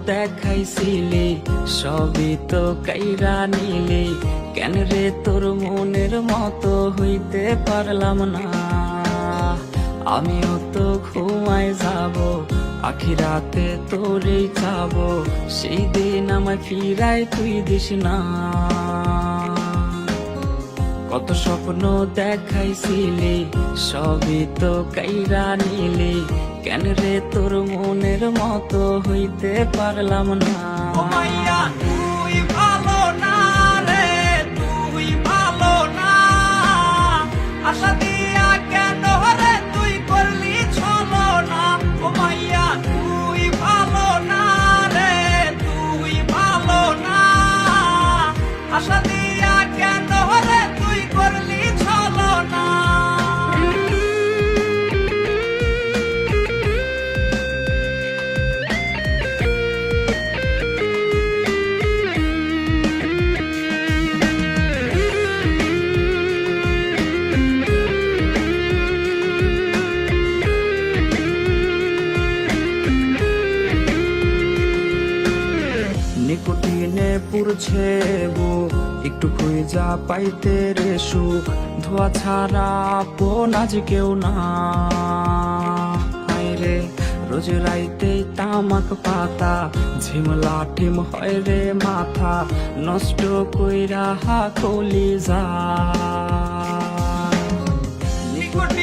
দেখাইছিলি সবই তো কাইরা নিলি, কেন রে তোর মনের মতো হইতে পারলাম না। আমিও তো ঘুমাই যাব, আখিরাতে তোরেই চাব, সেই দিন আমায় ফিরাই তুই দিস না। কত স্বপ্ন দেখাইছিলি সবই তো কাইরা নিলি, কেন রে তোর মনের মতো হইতে পারলাম না। ও মাইয়া তুই ভালো না রে, তুই ভালো না। আশা দিয়া কেন রে তুই করলি ছলো না। ও মাইয়া তুই ভালো না রে, তুই ভালো না। আশা দিয়া কেন রে তুই করলি ছলো না। নিকোটিনে পুরছে বুক, একটু খুঁজা পাইতে রে সুখ, ধোয়া ছাড়া আপন আজ কেউ না। রে রোজ রাইতে তামাক পাতা, ঝিমলা টিম হয় রে মাথা, নষ্ট কইরা কলিজা। নিকট